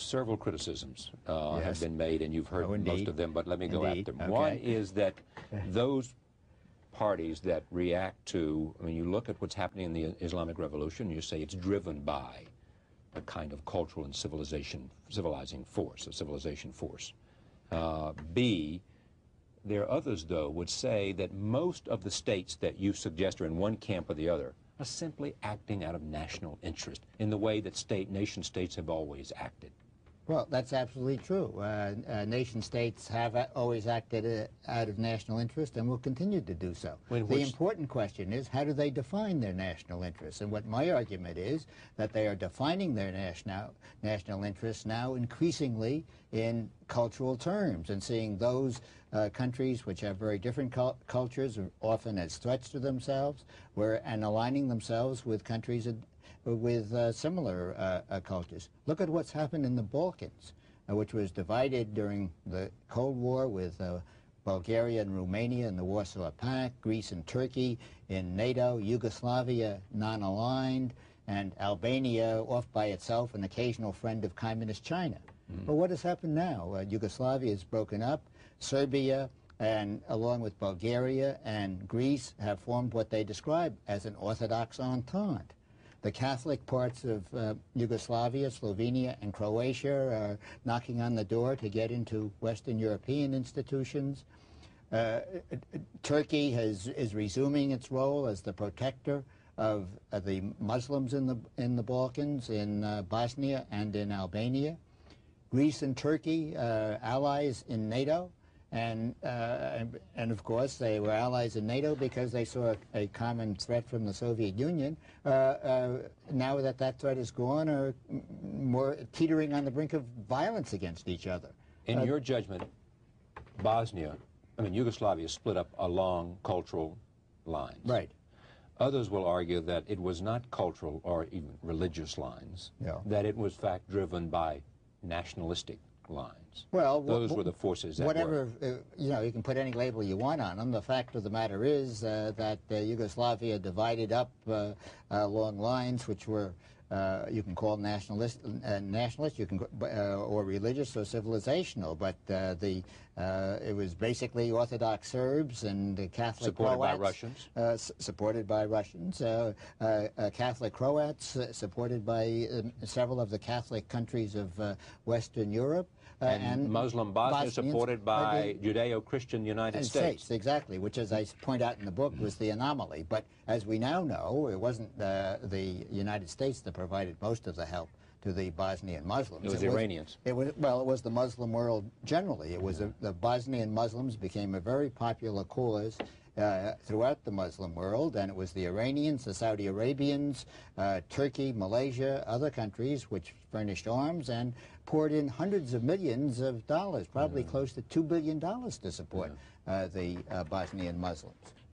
Several criticisms have been made, and you've heard most of them, but let me go at them. Okay. One is that those parties that react to, I mean, you look at what's happening in the Islamic Revolution, you say it's driven by a kind of cultural and civilizing force, a civilization force. B, there are others, though, would say that most of the states that you suggest are in one camp or the other are simply acting out of national interest in the way that nation-states have always acted. Well, that's absolutely true. Nation-states have always acted out of national interest and will continue to do so. The important question is, how do they define their national interests? And what my argument is, that they are defining their national interests now increasingly in cultural terms, and seeing those countries which have very different cultures, often as threats to themselves, and aligning themselves with countries with similar cultures. Look at what's happened in the Balkans, which was divided during the Cold War with Bulgaria and Romania in the Warsaw Pact, Greece and Turkey in NATO, Yugoslavia non-aligned, and Albania off by itself, an occasional friend of communist China. But what has happened now? Yugoslavia is broken up. Serbia, and along with Bulgaria and Greece, have formed what they describe as an Orthodox Entente. The Catholic parts of Yugoslavia, Slovenia, and Croatia are knocking on the door to get into Western European institutions. Turkey is resuming its role as the protector of the Muslims in the Balkans, in Bosnia and in Albania. Greece and Turkey are allies in NATO. And of course, they were allies in NATO because they saw a common threat from the Soviet Union. Now that that threat is gone, are more teetering on the brink of violence against each other. In your judgment, Yugoslavia is split up along cultural lines. Right. Others will argue that it was not cultural or even religious lines, that it was, in fact, driven by nationalistic lines. Well, those were the forces that whatever, you can put any label you want on them. The fact of the matter is that Yugoslavia divided up along lines which were, you can call nationalist, you can, or religious or civilizational, but it was basically Orthodox Serbs and Catholic Croats. Supported by Russians. Catholic Croats, supported by several of the Catholic countries of Western Europe. And Muslim Bosnia, supported by Judeo-Christian United States. Exactly, which, as I point out in the book, was the anomaly. But as we now know, it wasn't the United States that provided most of the help to the Bosnian Muslims. It was the Iranians. It was the Muslim world generally. It was the Bosnian Muslims became a very popular cause throughout the Muslim world, and it was the Iranians, the Saudi Arabians, Turkey, Malaysia, other countries which furnished arms and poured in hundreds of millions of dollars, probably close to $2 billion to support the Bosnian Muslims.